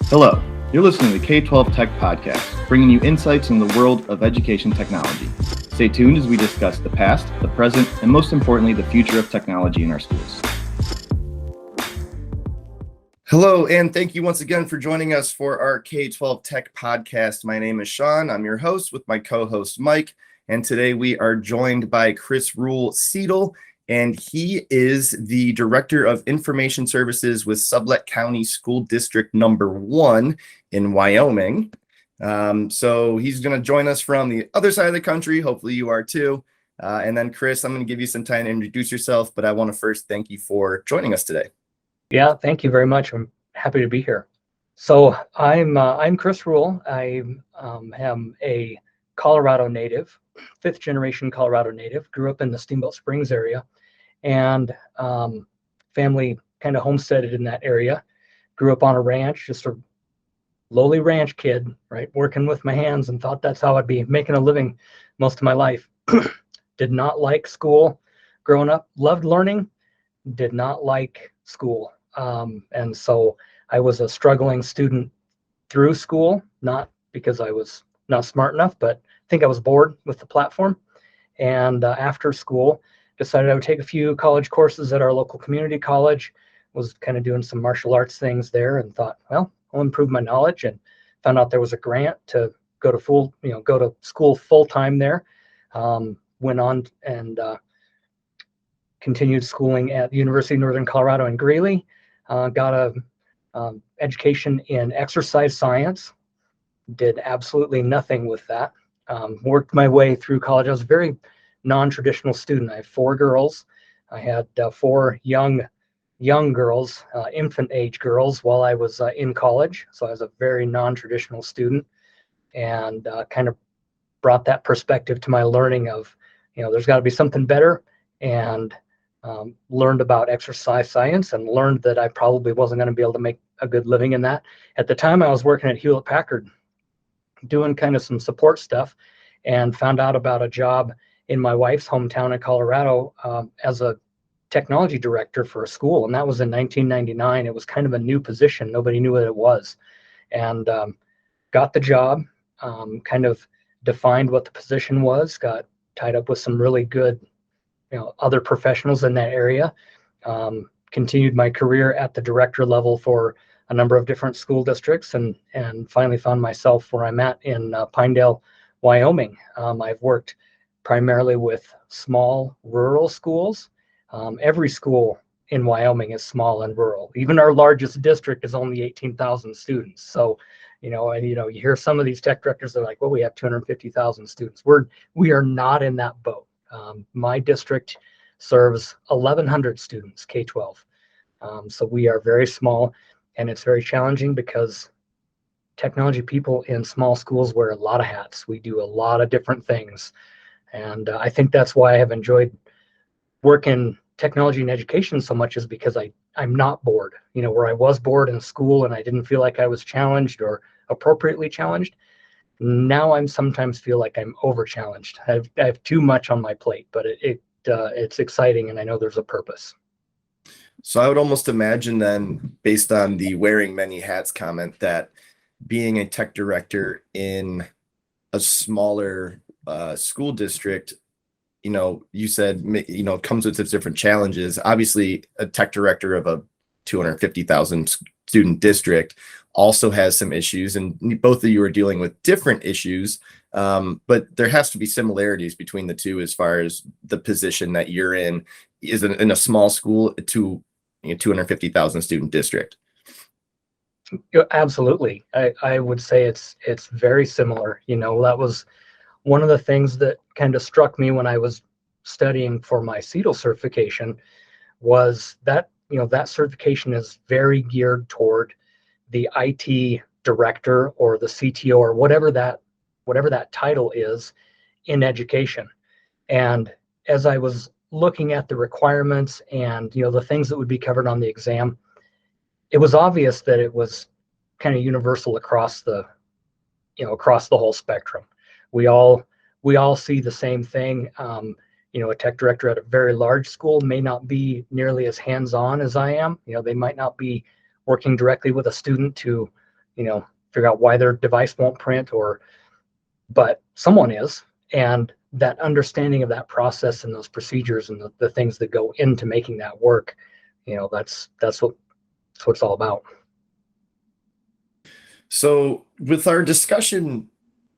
Hello, you're listening to the K-12 Tech Podcast, bringing you insights in the world of education technology. Stay tuned as we discuss the past, the present, and most importantly, the future of technology in our schools. Hello, and thank you once again for joining us for our K-12 Tech Podcast. My name is Sean. I'm your host with my co-host Mike, and today we are joined by Chris Rule CETL, and he is the Director of Information Services with Sublette County School District Number 1 in Wyoming. So he's going to join us from the other side of the country. Hopefully you are too. And then Chris, I'm going to give you some time to introduce yourself, but I want to first thank you for joining us today. Yeah, thank you very much. I'm happy to be here. So I'm Chris Rule. I am a Colorado native, fifth generation Colorado native. Grew up in the Steamboat Springs area, and family kind of homesteaded in that area. Grew up on a ranch, just a lowly ranch kid, right? Working with my hands, and thought that's how I'd be making a living most of my life. Did not like school growing up. Loved learning. Did not like school. And so I was a struggling student through school, not because I was not smart enough, but I think I was bored with the platform. And after school, decided I would take a few college courses at our local community college. Was kind of doing some martial arts things there, and thought, well, I'll improve my knowledge, and found out there was a grant to go to school full time there. Went on and continued schooling at the University of Northern Colorado in Greeley. Got a education in exercise science. Did absolutely nothing with that. Worked my way through college. I was a very non-traditional student. I have 4 girls. I had 4 young girls, infant age girls, while I was in college. So I was a very non-traditional student, and kind of brought that perspective to my learning of, there's got to be something better, and learned about exercise science, and learned that I probably wasn't going to be able to make a good living in that. At the time, I was working at Hewlett Packard, doing kind of some support stuff, and found out about a job in my wife's hometown in Colorado as a technology director for a school. And that was in 1999. It was kind of a new position. Nobody knew what it was. And got the job, kind of defined what the position was, got tied up with some really good other professionals in that area. Continued my career at the director level for a number of different school districts, and finally found myself where I'm at in Pinedale, Wyoming. I've worked primarily with small rural schools. Every school in Wyoming is small and rural. Even our largest district is only 18,000 students. So, you hear some of these tech directors, they're like, well, we have 250,000 students. We are not in that boat. My district serves 1,100 students, K-12. So we are very small, and it's very challenging because technology people in small schools wear a lot of hats. We do a lot of different things. And I think that's why I have enjoyed working technology and education so much, is because I'm not bored. Where I was bored in school and I didn't feel like I was challenged or appropriately challenged, now I'm sometimes feel like I'm over challenged. I have too much on my plate, but it's exciting, and I know there's a purpose. So I would almost imagine then, based on the wearing many hats comment, that being a tech director in a smaller school district, you said, comes with its different challenges. Obviously, a tech director of a 250,000 student district also has some issues, and both of you are dealing with different issues, but there has to be similarities between the two as far as the position that you're in is in a small school to 250,000 student district. Absolutely. I would say it's very similar. That was one of the things that kind of struck me when I was studying for my CETL certification, was that, that certification is very geared toward the IT director or the CTO or whatever that title is in education. And as I was looking at the requirements and, the things that would be covered on the exam, it was obvious that it was kind of universal across the whole spectrum. We all see the same thing. A tech director at a very large school may not be nearly as hands-on as I am. They might not be working directly with a student to figure out why their device won't print, but someone is. And that understanding of that process and those procedures and the things that go into making that work, that's what it's all about. So, with our discussion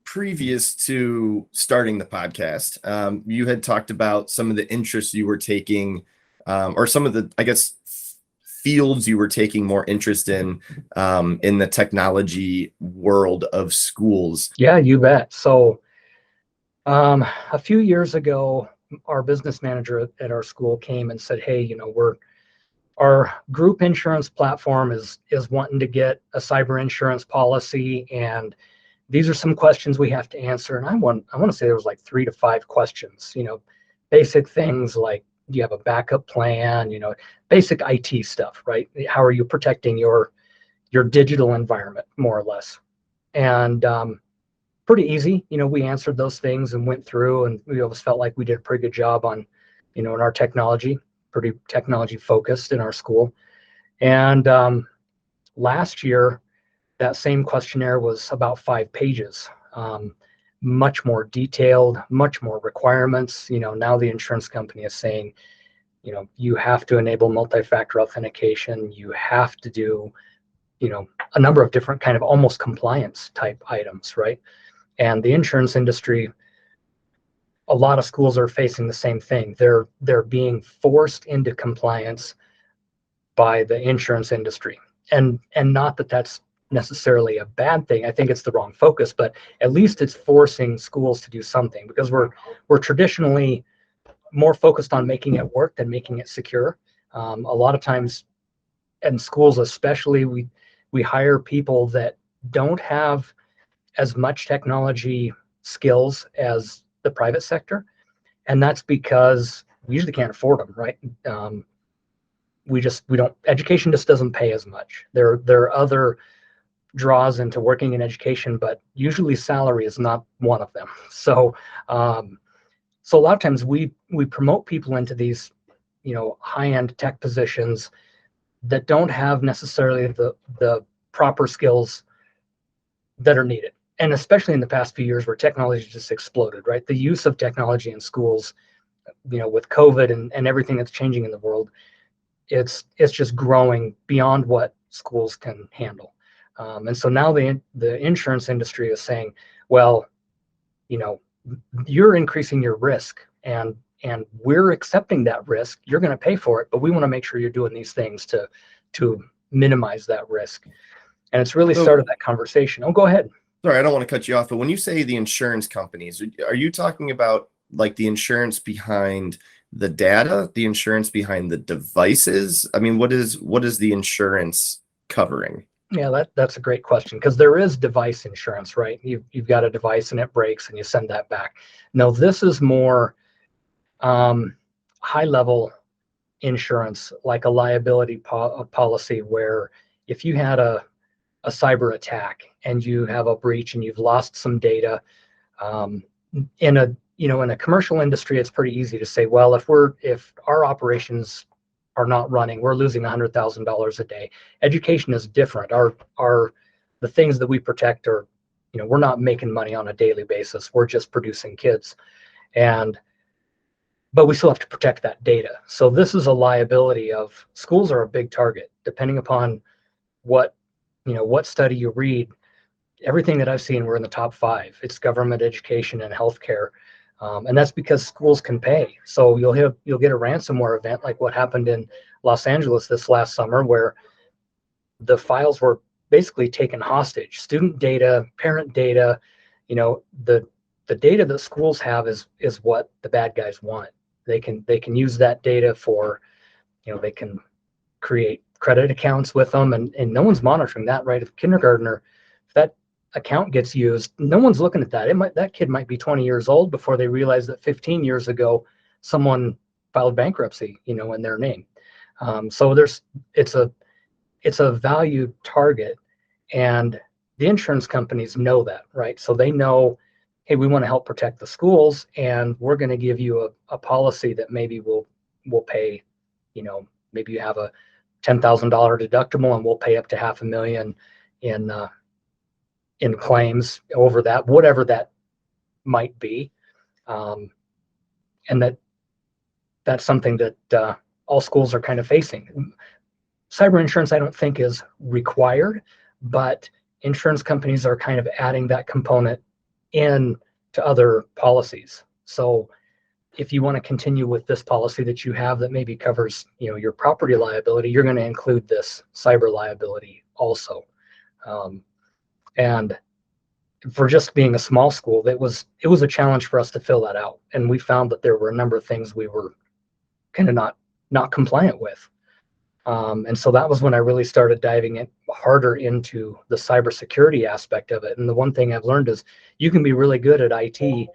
previous to starting the podcast, you had talked about some of the interests you were taking, or some of the, I guess, fields you were taking more interest in the technology world of schools. Yeah, you bet. So, a few years ago, our business manager at our school came and said, "Hey, our group insurance platform is wanting to get a cyber insurance policy, and these are some questions we have to answer." And I want to say there was like 3 to 5 questions, basic things like, do you have a backup plan, basic IT stuff, right? How are you protecting your digital environment, more or less? And pretty easy. We answered those things and went through, and we always felt like we did a pretty good job on, in our technology, pretty technology focused in our school. And last year, that same questionnaire was about 5 pages, much more detailed, much more requirements. Now the insurance company is saying, you have to enable multi-factor authentication. You have to do, a number of different kind of almost compliance type items, right? And the insurance industry, a lot of schools are facing the same thing. They're being forced into compliance by the insurance industry. And not that that's necessarily a bad thing. I think it's the wrong focus, but at least it's forcing schools to do something, because we're traditionally more focused on making it work than making it secure. A lot of times, in schools especially, we hire people that don't have as much technology skills as the private sector, and that's because we usually can't afford them, right? We don't, education just doesn't pay as much. There are other draws into working in education, but usually salary is not one of them. So so a lot of times we promote people into these high-end tech positions that don't have necessarily the proper skills that are needed. And especially in the past few years where technology just exploded, right? The use of technology in schools, with COVID and everything that's changing in the world, it's just growing beyond what schools can handle. And so now the insurance industry is saying, well, you're increasing your risk, and we're accepting that risk. You're going to pay for it, but we want to make sure you're doing these things to minimize that risk. And it's really started that conversation. Oh, go ahead. Sorry, I don't want to cut you off, but when you say the insurance companies, are you talking about like the insurance behind the data, the insurance behind the devices? I mean, what is the insurance covering? Yeah, that's a great question, because there is device insurance, right? You've got a device and it breaks and you send that back. No, this is more high level insurance, like a liability policy, where if you had a cyber attack and you have a breach and you've lost some data, in a commercial industry, it's pretty easy to say, well, if our operations are not running, we're losing $100,000 a day. Education is different. The things that we protect are, we're not making money on a daily basis. We're just producing kids, but we still have to protect that data. So this is a liability of schools are a big target, depending upon what study you read. Everything that I've seen, we're in the top 5. It's government, education, and healthcare. And that's because schools can pay. So you'll get a ransomware event like what happened in Los Angeles this last summer, where the files were basically taken hostage. Student data, parent data, the data that schools have is what the bad guys want. They can use that data for, they can create credit accounts with them, and no one's monitoring that, right? If kindergartner, if that account gets used, no one's looking at that. That kid might be 20 years old before they realize that 15 years ago someone filed bankruptcy, in their name. So it's a valued target, and the insurance companies know that, right? So they know, hey, we want to help protect the schools, and we're going to give you a policy that maybe will pay, maybe you have a $10,000 deductible, and we'll pay up to $500,000 in in claims over that, whatever that might be. And that's something that all schools are kind of facing. Cyber insurance, I don't think, is required, but insurance companies are kind of adding that component in to other policies. So if you want to continue with this policy that you have that maybe covers, your property liability, you're going to include this cyber liability also. And for just being a small school, it was a challenge for us to fill that out. And we found that there were a number of things we were kind of not compliant with. And so that was when I really started diving in harder into the cybersecurity aspect of it. And the one thing I've learned is you can be really good at IT,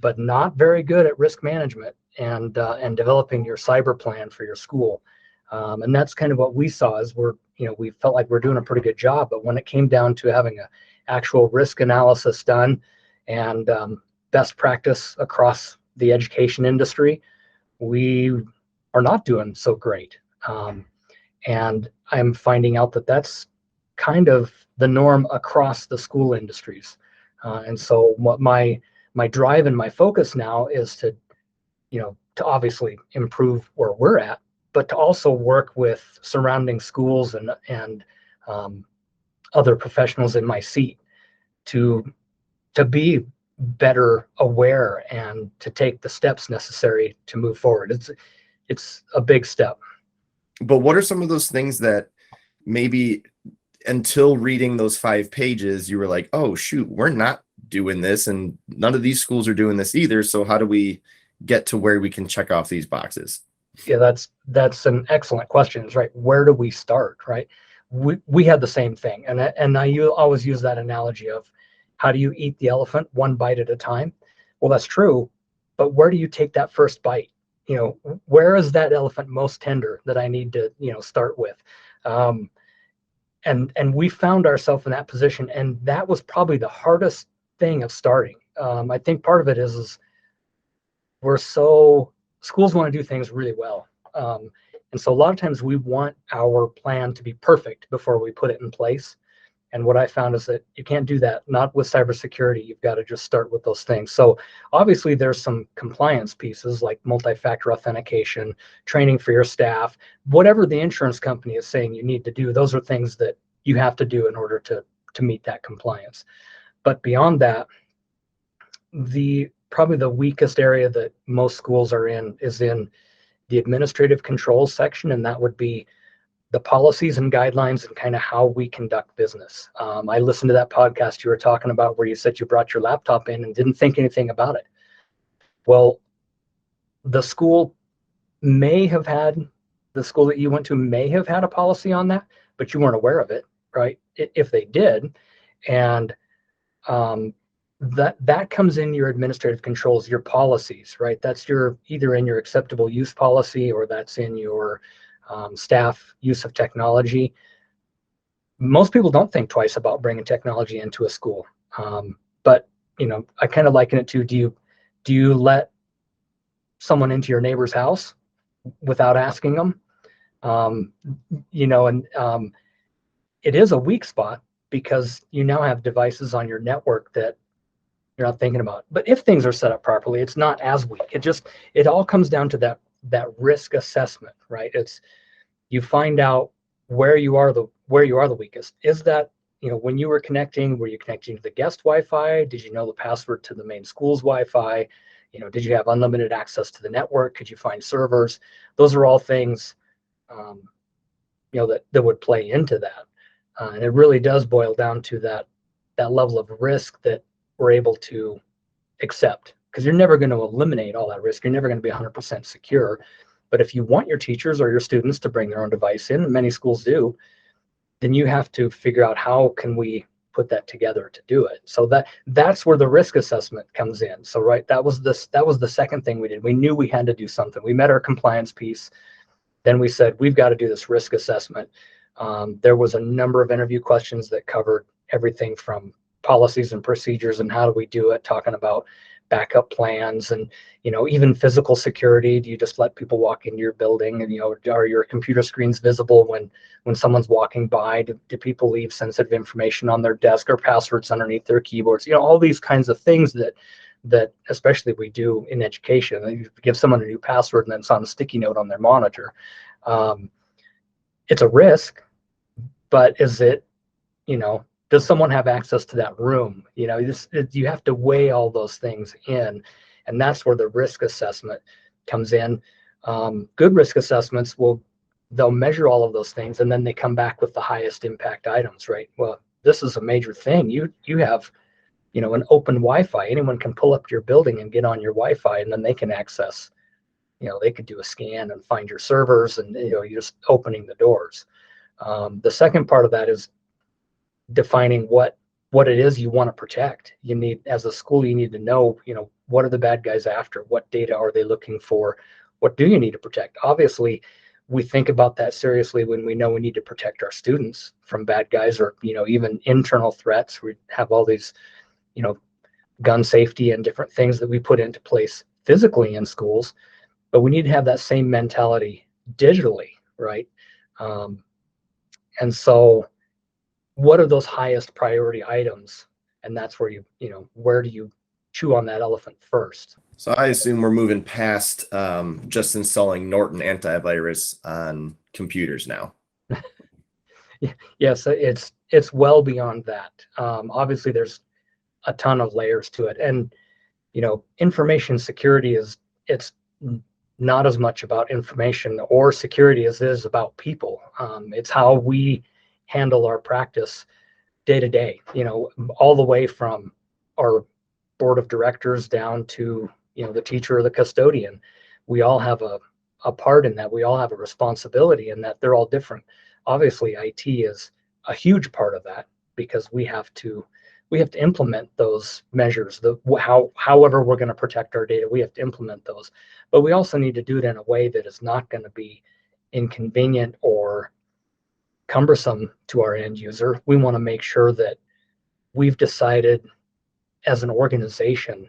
but not very good at risk management and developing your cyber plan for your school. And that's kind of what we saw is we felt like we're doing a pretty good job, but when it came down to having a actual risk analysis done and best practice across the education industry, we are not doing so great. And I'm finding out that that's kind of the norm across the school industries. And so what my drive and my focus now is to obviously improve where we're at, but to also work with surrounding schools and other professionals in my seat to be better aware and to take the steps necessary to move forward. It's a big step. But what are some of those things that maybe until reading those 5 pages, you were like, oh, shoot, we're not doing this. And none of these schools are doing this either. So how do we get to where we can check off these boxes? Yeah, that's an excellent question. Is right. Where do we start? Right. We had the same thing. And I always use that analogy of how do you eat the elephant one bite at a time? Well, that's true. But where do you take that first bite? Where is that elephant most tender that I need to, start with? And we found ourselves in that position. And that was probably the hardest thing of starting. I think part of it is schools want to do things really well. And so a lot of times we want our plan to be perfect before we put it in place. And what I found is that you can't do that, not with cybersecurity. You've got to just start with those things. So obviously there's some compliance pieces like multi-factor authentication, training for your staff, whatever the insurance company is saying you need to do. Those are things that you have to do in order to meet that compliance. But beyond that, probably the weakest area that most schools are in is in the administrative controls section, and that would be the policies and guidelines and kind of how we conduct business. I listened to that podcast you were talking about where you said you brought your laptop in and didn't think anything about it. Well, the school that you went to may have had a policy on that, but you weren't aware of it, right? If they did, and that comes in your administrative controls, your policies, right? That's either in your acceptable use policy or that's in your staff use of technology. Most people don't think twice about bringing technology into a school. But I kind of liken it to, do you let someone into your neighbor's house without asking them? It is a weak spot because you now have devices on your network that you're not thinking about. But if things are set up properly, it's not as weak. It all comes down to that risk assessment, right? You find out where you are the weakest. Is that, when you were connecting, were you connecting to the guest Wi-Fi? Did you know the password to the main school's Wi-Fi? Did you have unlimited access to the network? Could you find servers? Those are all things, that would play into that. And it really does boil down to that level of risk that we're able to accept, because you're never going to eliminate all that risk. You're never going to be 100% secure. But if you want your teachers or your students to bring their own device in, and many schools do, then you have to figure out how can we put that together to do it. So that's where the risk assessment comes in. So right, that was the second thing we did. We knew we had to do something. We met our compliance piece. Then we said, we've got to do this risk assessment. There was a number of interview questions that covered everything from policies and procedures and how do we do it, talking about backup plans, and even physical security. Do you just let people walk into your building, and are your computer screens visible when someone's walking by? Do people leave sensitive information on their desk or passwords underneath their keyboards? All these kinds of things that especially we do in education. You give someone a new password and then it's on a sticky note on their monitor. It's a risk, but is it, does someone have access to that room? You have to weigh all those things in, and that's where the risk assessment comes in. Good risk assessments they'll measure all of those things, and then they come back with the highest impact items, right? Well, this is a major thing. You have, an open Wi-Fi. Anyone can pull up to your building and get on your Wi-Fi, and then they can access, they could do a scan and find your servers, and you're just opening the doors. The second part of that is defining what it is you want to protect. As a school, you need to know, what are the bad guys after? What data are they looking for? What do you need to protect? Obviously, we think about that seriously when we know we need to protect our students from bad guys, or, even internal threats. We have all these, gun safety and different things that we put into place physically in schools, but we need to have that same mentality digitally, right? And so what are those highest priority items? And that's where where do you chew on that elephant first? So I assume we're moving past just installing Norton antivirus on computers now. Yes, it's well beyond that. Obviously, there's a ton of layers to it, and information security it's not as much about information or security as it is about people. It's how we handle our practice day to day, all the way from our board of directors down to, the teacher or the custodian. We all have a part in that. We all have a responsibility in that. They're all different. Obviously, IT is a huge part of that, because we have to implement those measures. However we're going to protect our data, we have to implement those. But we also need to do it in a way that is not going to be inconvenient or cumbersome to our end user. We want to make sure that we've decided as an organization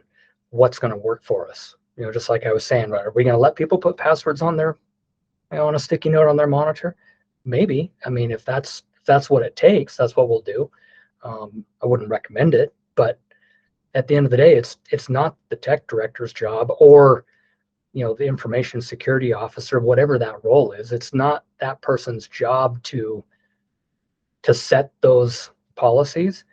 what's going to work for us. Just like I was saying, right? Are we going to let people put passwords on on a sticky note on their monitor? Maybe. I mean, if that's what it takes, that's what we'll do. I wouldn't recommend it, but at the end of the day, it's not the tech director's job, or the information security officer, whatever that role is. It's not that person's job to set those policies.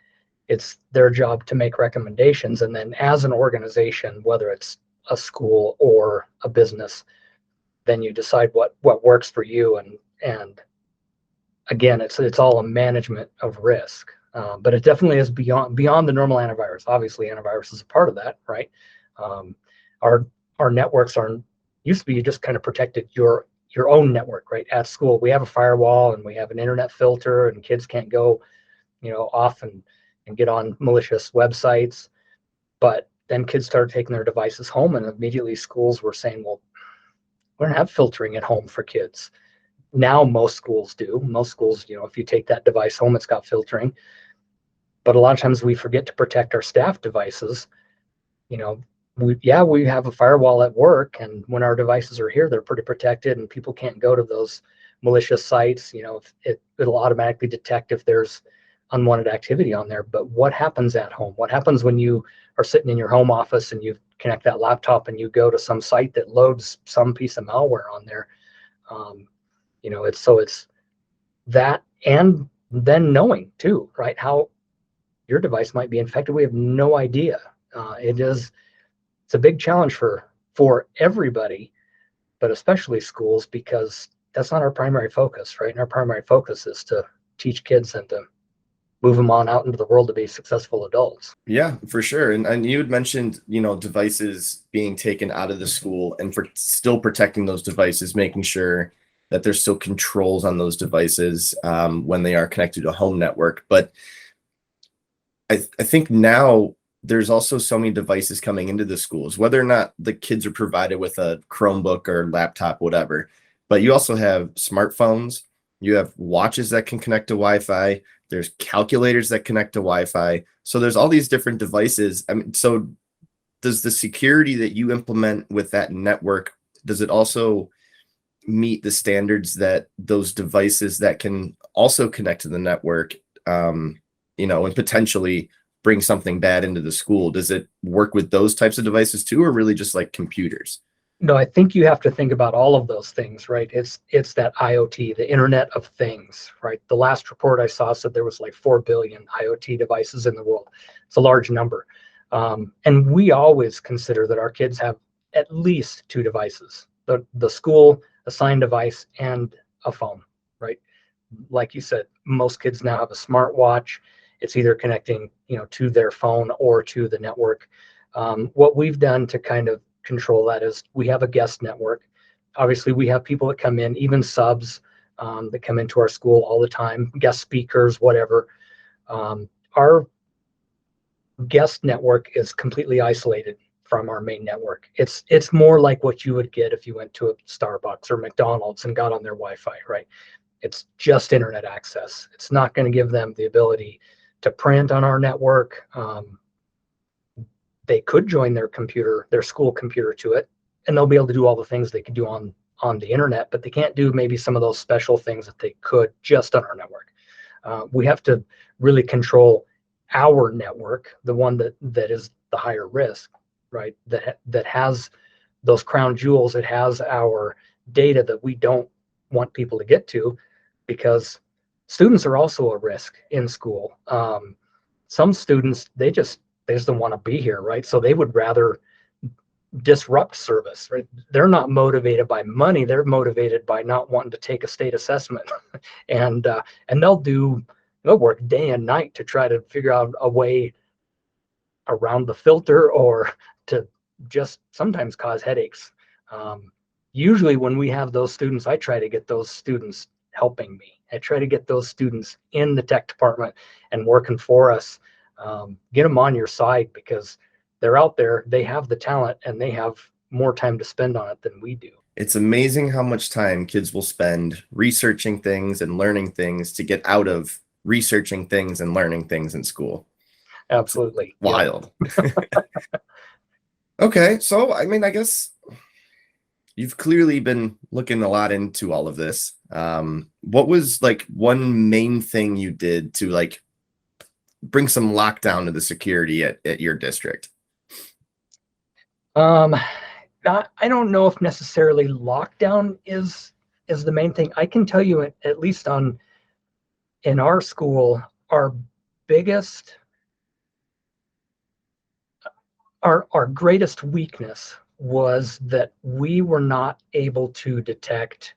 It's their job to make recommendations, and then as an organization, whether it's a school or a business, then you decide what works for you. And again, it's all a management of risk. But it definitely is beyond the normal antivirus. Obviously, antivirus is a part of that, right? Our networks used to be, you just kind of protected your own network, right? At school, we have a firewall and we have an internet filter, and kids can't go, off and get on malicious websites. But then kids started taking their devices home, and immediately schools were saying, well, we don't have filtering at home for kids. Now most schools do. Most schools, if you take that device home, it's got filtering. But a lot of times we forget to protect our staff devices. We have a firewall at work, and when our devices are here, they're pretty protected, and people can't go to those malicious sites. It'll automatically detect if there's unwanted activity on there. But what happens at home? What happens when you are sitting in your home office and you connect that laptop and you go to some site that loads some piece of malware on there? It's that, and then knowing too, right, how your device might be infected. We have no idea. It's a big challenge for everybody, but especially schools, because that's not our primary focus, right? And our primary focus is to teach kids and to move them on out into the world to be successful adults. Yeah, for sure. And you had mentioned, devices being taken out of the school, and for still protecting those devices, making sure that there's still controls on those devices when they are connected to a home network. But I think now there's also so many devices coming into the schools, whether or not the kids are provided with a Chromebook or laptop, whatever. But you also have smartphones, you have watches that can connect to Wi-Fi, there's calculators that connect to Wi-Fi. So there's all these different devices. I mean, so does the security that you implement with that network, does it also meet the standards that those devices that can also connect to the network, and potentially bring something bad into the school? Does it work with those types of devices too, or really just like computers? No, I think you have to think about all of those things, right? It's that IoT, the Internet of Things, right? The last report I saw said there was like 4 billion IoT devices in the world. It's a large number. And we always consider that our kids have at least 2 devices, the school assigned device and a phone, right? Like you said, most kids now have a smartwatch. It's either connecting, to their phone or to the network. What we've done to kind of control that is we have a guest network. Obviously, we have people that come in, even subs that come into our school all the time, guest speakers, whatever. Our guest network is completely isolated from our main network. It's more like what you would get if you went to a Starbucks or McDonald's and got on their Wi-Fi, right? It's just internet access. It's not going to give them the ability to print on our network. They could join their computer, their school computer to it, and they'll be able to do all the things they could do on the internet, but they can't do maybe some of those special things that they could just on our network. We have to really control our network, the one that is the higher risk, right? That has those crown jewels. It has our data that we don't want people to get to, because students are also a risk in school. Some students, they just don't want to be here, right? So they would rather disrupt service, right? They're not motivated by money. They're motivated by not wanting to take a state assessment. and they'll work day and night to try to figure out a way around the filter, or to just sometimes cause headaches. Usually when we have those students, I try to get those students helping me. I try to get those students in the tech department and working for us. Get them on your side, because they're out there, they have the talent, and they have more time to spend on it than we do. It's amazing how much time kids will spend researching things and learning things to get out of researching things and learning things in school. Absolutely. Wild. Okay, so I guess you've clearly been looking a lot into all of this. What was like one main thing you did to like bring some lockdown to the security at your district? I don't know if necessarily lockdown is the main thing. I can tell you, at least in our school, our biggest, our greatest weakness was that we were not able to detect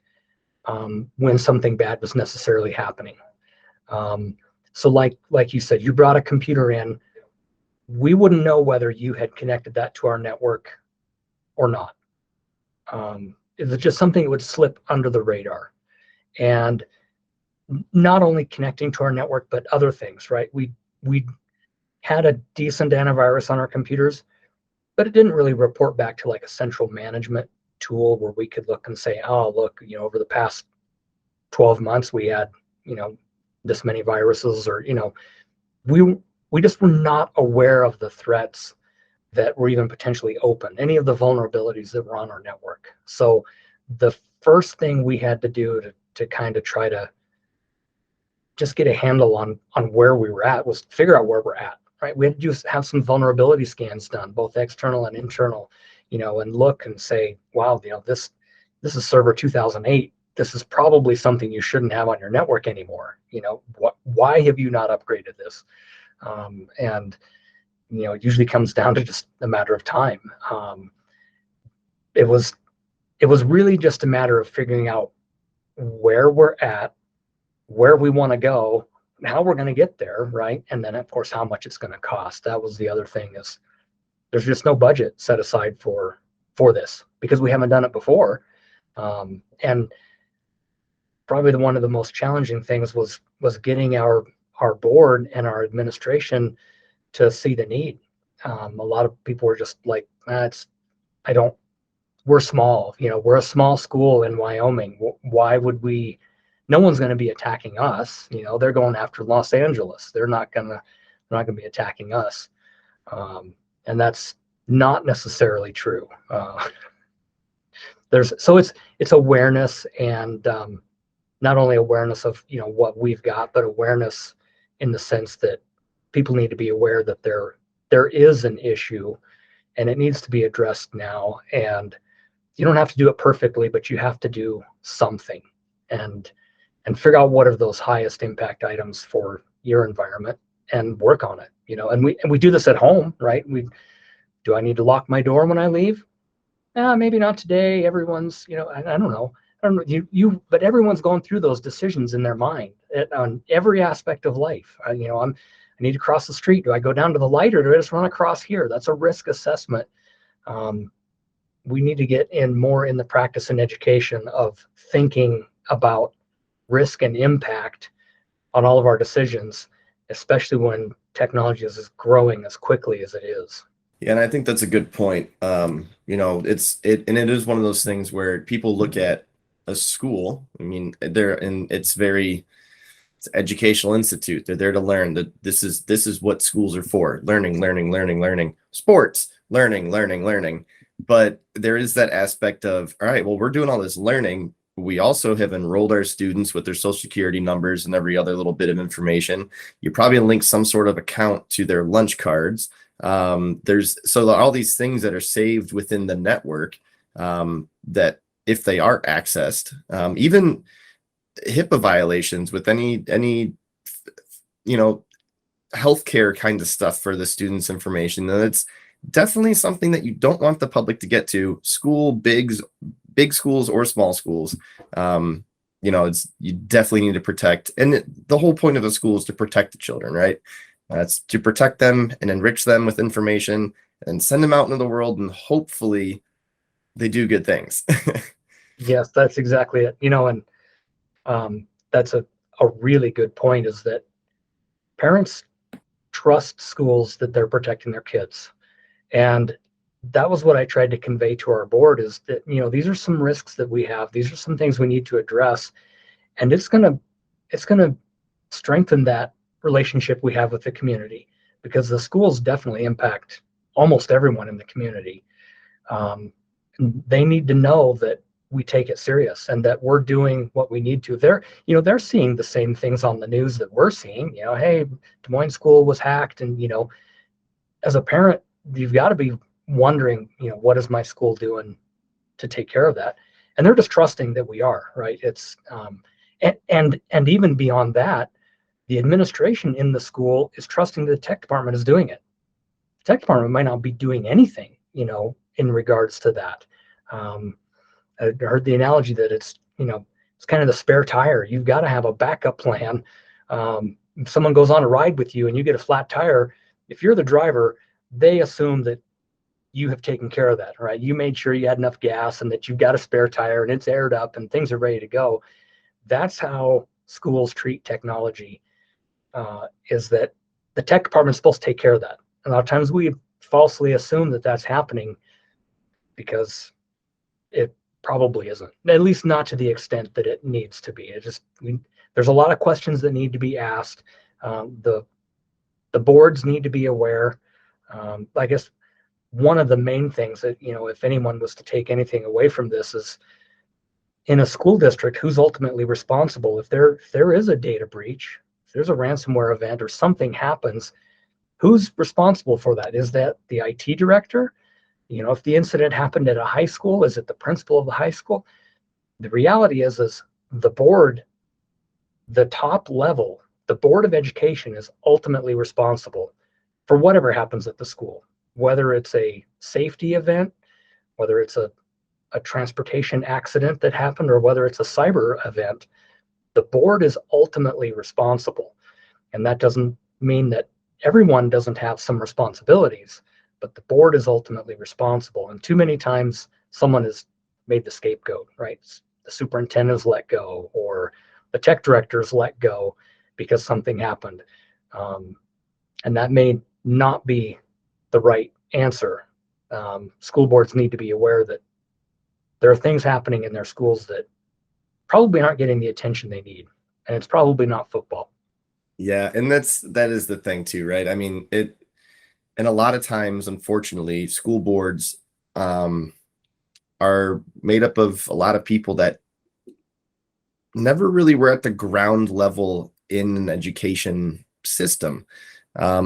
when something bad was necessarily happening. So like you said, you brought a computer in, we wouldn't know whether you had connected that to our network or not. It was just something that would slip under the radar. And not only connecting to our network, but other things, right? We had a decent antivirus on our computers, but it didn't really report back to like a central management tool where we could look and say, oh, look, over the past 12 months, we had, this many viruses, or, we just were not aware of the threats that were even potentially open, any of the vulnerabilities that were on our network. So the first thing we had to do to kind of try to just get a handle on where we were at was figure out where we're at, right? We had to just have some vulnerability scans done, both external and internal, and look and say, wow, this is server 2008. This is probably something you shouldn't have on your network anymore. Why have you not upgraded this? And it usually comes down to just a matter of time. It was really just a matter of figuring out where we're at, where we want to go, and how we're going to get there, right? And then, of course, how much it's going to cost. That was the other thing, is there's just no budget set aside for this, because we haven't done it before. And probably one of the most challenging things was getting our board and our administration to see the need. A lot of people were just like, we're small, we're a small school in Wyoming. Why would we? No one's going to be attacking us. They're going after Los Angeles. They're not going to be attacking us. And that's not necessarily true. It's awareness, and not only awareness of what we've got, but awareness in the sense that people need to be aware that there is an issue and it needs to be addressed now. And you don't have to do it perfectly, but you have to do something and figure out what are those highest impact items for your environment and work on it. And we do this at home, right? Do I need to lock my door when I leave? Maybe not today. Everyone's, I don't know. I don't know but everyone's going through those decisions in their mind on every aspect of life. I need to cross the street. Do I go down to the light, or do I just run across here? That's a risk assessment. We need to get more in the practice and education of thinking about risk and impact on all of our decisions, especially when technology is growing as quickly as it is. Yeah, and I think that's a good point. And it is one of those things where people look at a school. I mean, it's educational institute. They're there to learn. That this is what schools are for: learning, learning, learning, learning. Sports, learning, learning, learning. But there is that aspect of, all right, well, we're doing all this learning. We also have enrolled our students with their social security numbers and every other little bit of information. You probably link some sort of account to their lunch cards. There's all these things that are saved within the network, that if they are accessed, even HIPAA violations with any healthcare kind of stuff for the students' information, and it's definitely something that you don't want the public to get to. Big schools or small schools, you definitely need to protect. And the whole point of the school is to protect the children, right? It's to protect them and enrich them with information and send them out into the world, and hopefully they do good things. Yes, that's exactly it. And that's a really good point, is that parents trust schools that they're protecting their kids. And that was what I tried to convey to our board, is that, these are some risks that we have. These are some things we need to address. And it's going to strengthen that relationship we have with the community, because the schools definitely impact almost everyone in the community. They need to know that we take it serious and that we're doing what we need to. They're seeing the same things on the news that we're seeing. Hey, Des Moines school was hacked, and as a parent, you've got to be wondering, what is my school doing to take care of that? And they're just trusting that we are, right. It's and even beyond that, the administration in the school is trusting the tech department is doing it. The tech department might not be doing anything, in regards to that. I heard the analogy that it's kind of the spare tire. You've got to have a backup plan. If someone goes on a ride with you and you get a flat tire, if you're the driver, they assume that you have taken care of that, right? You made sure you had enough gas and that you've got a spare tire and it's aired up and things are ready to go. That's how schools treat technology, is that the tech department is supposed to take care of that. A lot of times we falsely assume that that's happening, because it probably isn't, at least not to the extent that it needs to be. There's a lot of questions that need to be asked. The boards need to be aware. I guess one of the main things that, if anyone was to take anything away from this, is in a school district, who's ultimately responsible if there is a data breach, if there's a ransomware event or something happens, who's responsible for that? Is that the IT director? If the incident happened at a high school, is it the principal of the high school? The reality is the board, the top level, the Board of Education, is ultimately responsible for whatever happens at the school, whether it's a safety event, whether it's a transportation accident that happened, or whether it's a cyber event. The board is ultimately responsible. And that doesn't mean that everyone doesn't have some responsibilities, but the board is ultimately responsible. And too many times someone is made the scapegoat, right? The superintendent is let go, or the tech director is let go because something happened. And that may not be the right answer. School boards need to be aware that there are things happening in their schools that probably aren't getting the attention they need. And it's probably not football. Yeah, and that is the thing too, right? I mean, And a lot of times, unfortunately, school boards are made up of a lot of people that never really were at the ground level in an education system.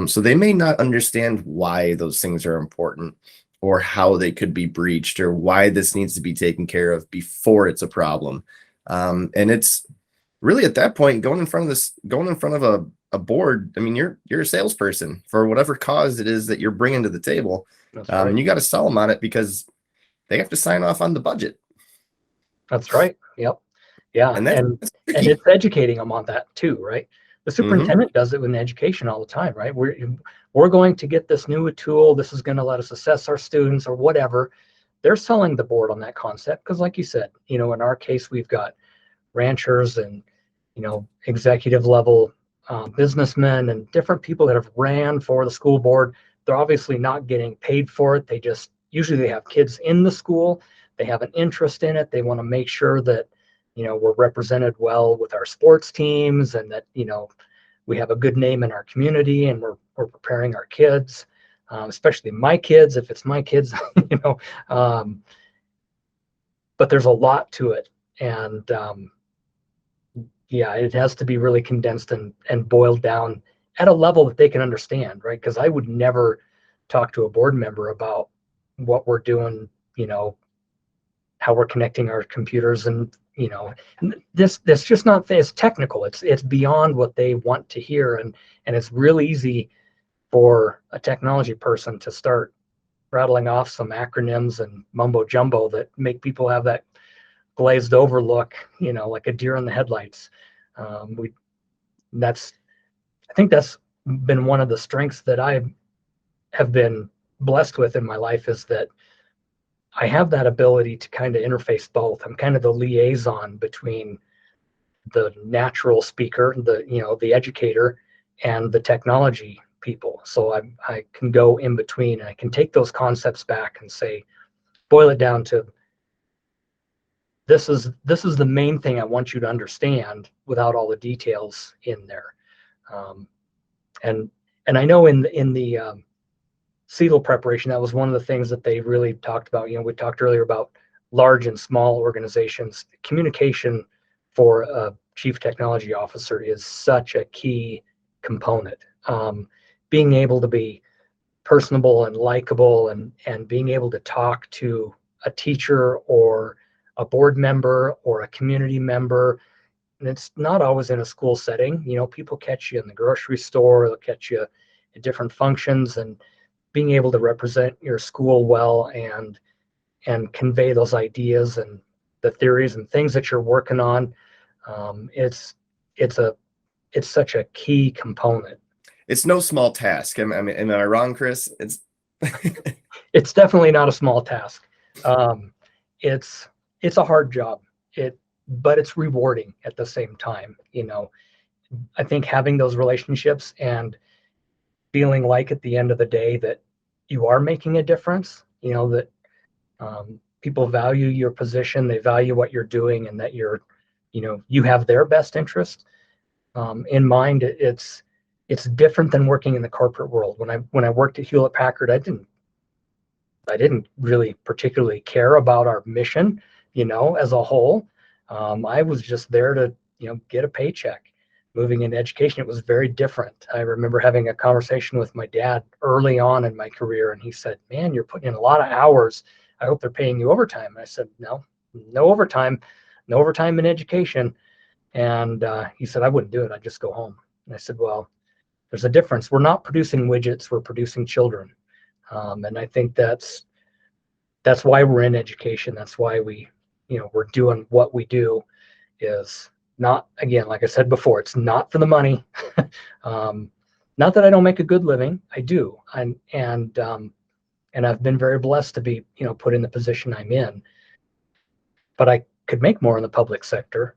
So they may not understand why those things are important, or how they could be breached, or why this needs to be taken care of before it's a problem. And it's really at that point going in front of a board. I mean, you're a salesperson for whatever cause it is that you're bringing to the table. That's right. And you got to sell them on it because they have to sign off on the budget. That's right. Yep. Yeah. And And that's and tricky. it's educating them on that too, right? The Hmm. superintendent does it in education all the time, right? We're going to get this new tool. This is going to let us assess our students or whatever. They're selling the board on that concept because, like you said, in our case, we've got ranchers and executive level businessmen and different people that have ran for the school board. They're obviously not getting paid for it. They just usually they have kids in the school. They have an interest in it. They want to make sure that we're represented well with our sports teams, and that we have a good name in our community, and we're preparing our kids, especially my kids, if it's my kids, you know. Um, but there's a lot to it, and yeah, it has to be really condensed and boiled down at a level that they can understand, right? Because I would never talk to a board member about what we're doing, how we're connecting our computers, and this just not as technical. It's beyond what they want to hear, and it's really easy for a technology person to start rattling off some acronyms and mumbo jumbo that make people have that glazed over look, like a deer in the headlights. We that's I think that's been one of the strengths that I have been blessed with in my life, is that I have that ability to kind of interface both. I'm kind of the liaison between the natural speaker, the educator, and the technology people. So I can go in between, and I can take those concepts back and say, boil it down to this is the main thing I want you to understand without all the details in there. Um, and and I know in the CETL preparation, that was one of the things that they really talked about. We talked earlier about large and small organizations. Communication for a chief technology officer is such a key component. Being able to be personable and likable, and being able to talk to a teacher or a board member or a community member. And it's not always in a school setting. People catch you in the grocery store, they'll catch you at different functions, and being able to represent your school well and convey those ideas and the theories and things that you're working on. It's such a key component. It's no small task. Am I wrong, Chris? It's definitely not a small task. It's a hard job. But it's rewarding at the same time. I think having those relationships and feeling like at the end of the day that you are making a difference, that people value your position, they value what you're doing, and that you have their best interest in mind. It's different than working in the corporate world. When I worked at Hewlett Packard, I didn't really particularly care about our mission, as a whole. I was just there to, get a paycheck. Moving into education, it was very different. I remember having a conversation with my dad early on in my career, and he said, "Man, you're putting in a lot of hours. I hope they're paying you overtime." And I said, "No, no overtime, no overtime in education." And he said, "I wouldn't do it. I'd just go home." And I said, "Well, there's a difference. We're not producing widgets. We're producing children." And I think that's why we're in education. That's why we're doing what we do. Is not, again, like I said before, it's not for the money. Not that I don't make a good living. I do. And I've been very blessed to be, put in the position I'm in. But I could make more in the public sector.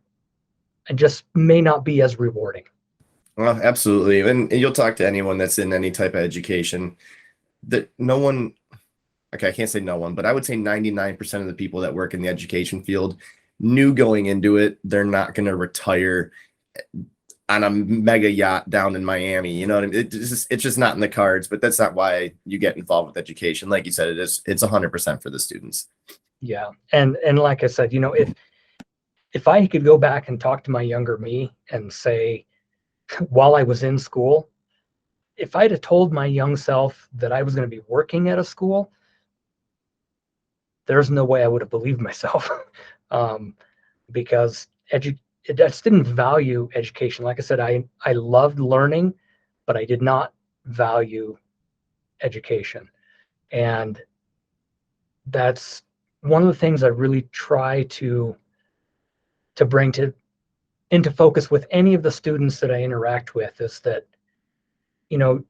It just may not be as rewarding. Well, absolutely. And you'll talk to anyone that's in any type of education, that no one, okay, I can't say no one, but I would say 99% of the people that work in the education field knew going into it, they're not going to retire on a mega yacht down in Miami. You know what I mean? It's just not in the cards, but that's not why you get involved with education. Like you said, it's 100% for the students. Yeah. And like I said, if I could go back and talk to my younger me and say, while I was in school, if I'd have told my young self that I was going to be working at a school, there's no way I would have believed myself. Because I just didn't value education. Like I said, I loved learning, but I did not value education. And that's one of the things I really try to bring into focus with any of the students that I interact with is that, you know,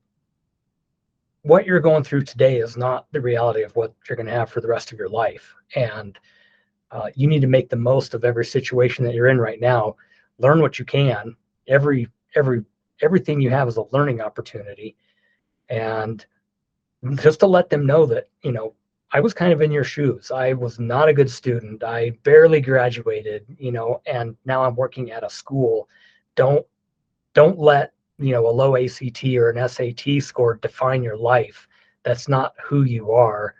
what you're going through today is not the reality of what you're going to have for the rest of your life. And you need to make the most of every situation that you're in right now. Learn what you can. Every everything you have is a learning opportunity. And just to let them know that, I was kind of in your shoes. I was not a good student. I barely graduated, and now I'm working at a school. Don't don't let, a low ACT or an SAT score define your life. That's not who you are.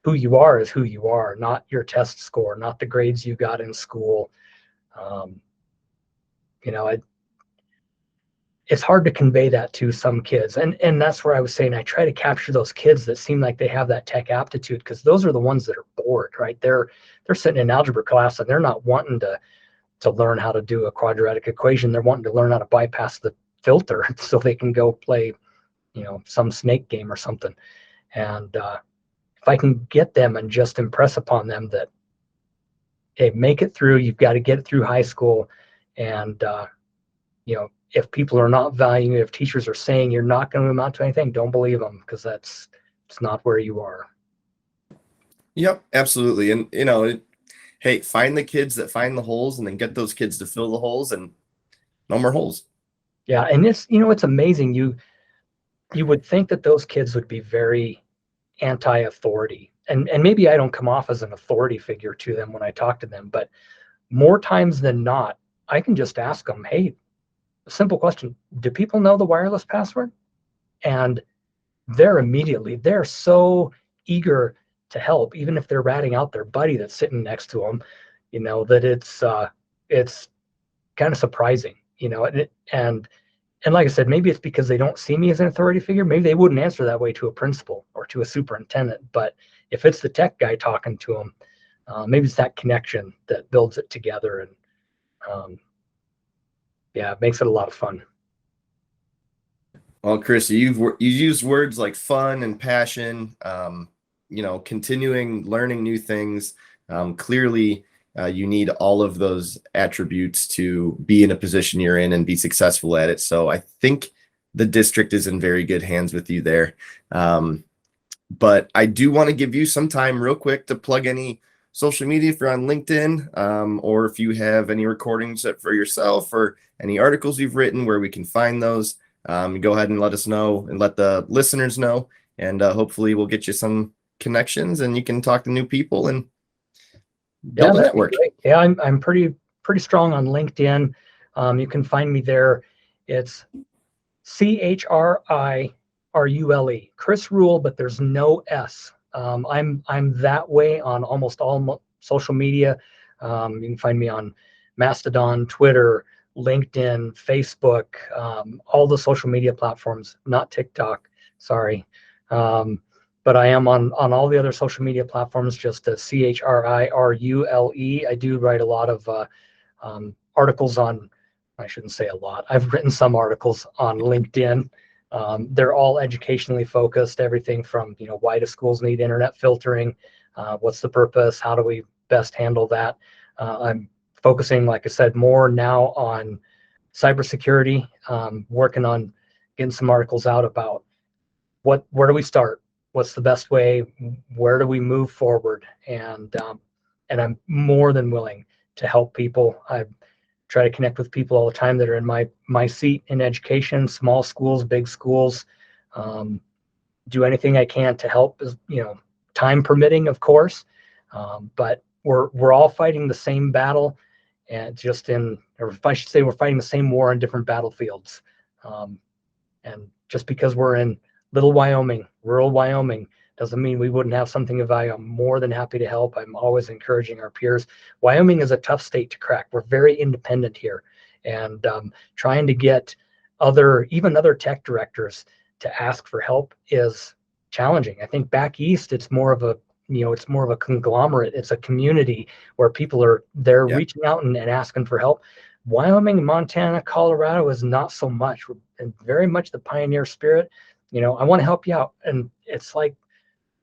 Who you are is who you are, not your test score, not the grades you got in school. Um, you know, it, it's hard to convey that to some kids, and that's where I was saying I try to capture those kids that seem like they have that tech aptitude, because those are the ones that are bored, right? They're sitting in algebra class and they're not wanting to learn how to do a quadratic equation. They're wanting to learn how to bypass the filter so they can go play, some snake game or something. And if I can get them and just impress upon them that, hey, make it through. You've got to get it through high school. And, if people are not valuing you, if teachers are saying you're not going to amount to anything, don't believe them, because it's not where you are. Yep, absolutely. And hey, find the kids that find the holes, and then get those kids to fill the holes, and no more holes. Yeah. And it's amazing. You would think that those kids would be very anti-authority. And maybe I don't come off as an authority figure to them when I talk to them, but more times than not, I can just ask them, hey, a simple question: do people know the wireless password? And they're so eager to help, even if they're ratting out their buddy that's sitting next to them, that it's kind of surprising, and like I said, maybe it's because they don't see me as an authority figure. Maybe they wouldn't answer that way to a principal or to a superintendent. But if it's the tech guy talking to them, maybe it's that connection that builds it together. And yeah, it makes it a lot of fun. Well, Chris, you used words like fun and passion, continuing learning new things. Clearly, you need all of those attributes to be in a position you're in and be successful at it. So I think the district is in very good hands with you there. But I do want to give you some time real quick to plug any social media if you're on LinkedIn, or if you have any recordings for yourself or any articles you've written where we can find those. Go ahead and let us know and let the listeners know, and hopefully we'll get you some connections and you can talk to new people and build a network. Yeah, I'm pretty strong on LinkedIn. You can find me there. It's CHRIRULE, Chris Rule, but there's no S. I'm that way on almost all social media. You can find me on Mastodon, Twitter, LinkedIn, Facebook, all the social media platforms. Not TikTok, sorry, but I am on all the other social media platforms. Just CHRIRULE. I do write a lot of articles on. I shouldn't say a lot. I've written some articles on LinkedIn. They're all educationally focused, everything from, why do schools need internet filtering? What's the purpose? How do we best handle that? I'm focusing, like I said, more now on cybersecurity, working on getting some articles out about where do we start? What's the best way? Where do we move forward? And I'm more than willing to help people. I try to connect with people all the time that are in my seat in education, small schools, big schools. Do anything I can to help, time permitting, of course. But we're all fighting the same battle, and just in, or if I should say, we're fighting the same war on different battlefields. And just because we're in little Wyoming, rural Wyoming, doesn't mean we wouldn't have something of value. I'm more than happy to help. I'm always encouraging our peers. Wyoming is a tough state to crack. We're very independent here, and trying to get even other tech directors to ask for help is challenging. I think back east, it's more of a conglomerate. It's a community where people are reaching out and asking for help. Wyoming, Montana, Colorado is not so much, and very much the pioneer spirit. I want to help you out, and it's like,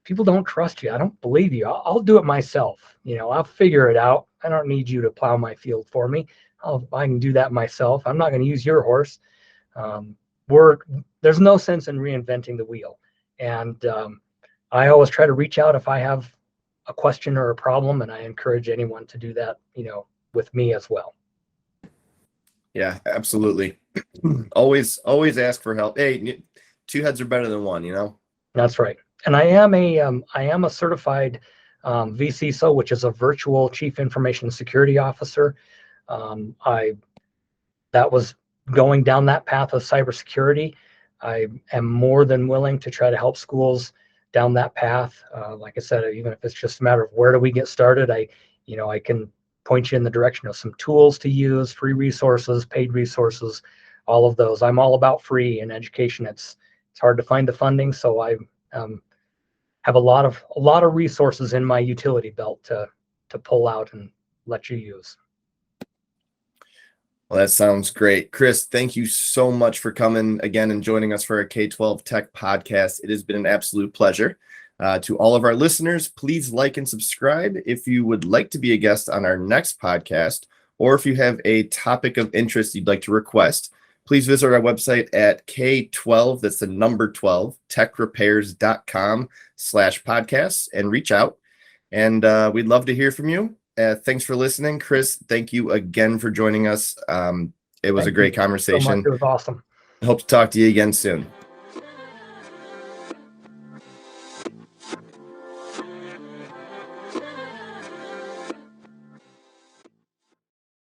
people don't trust you. I don't believe you. I'll do it myself. I'll figure it out. I don't need you to plow my field for me. I can do that myself. I'm not going to use your horse. There's no sense in reinventing the wheel. And I always try to reach out if I have a question or a problem, and I encourage anyone to do that, with me as well. Yeah, absolutely. Always ask for help. Hey, two heads are better than one, That's right. And I am a certified VCSO, which is a virtual Chief Information Security Officer. That was going down that path of cybersecurity. I am more than willing to try to help schools down that path. Like I said, even if it's just a matter of where do we get started, I can point you in the direction of some tools to use, free resources, paid resources, all of those. I'm all about free in education. It's hard to find the funding, so I have a lot of resources in my utility belt to pull out and let you use. Well, that sounds great. Chris, thank you so much for coming again and joining us for our K-12 Tech podcast. It has been an absolute pleasure. To all of our listeners, please like and subscribe if you would like to be a guest on our next podcast, or if you have a topic of interest you'd like to request. Please visit our website at K12, that's the number 12, techrepairs.com/podcasts, and reach out. And we'd love to hear from you. Thanks for listening. Chris, thank you again for joining us. It was a great conversation. So much. It was awesome. I hope to talk to you again soon.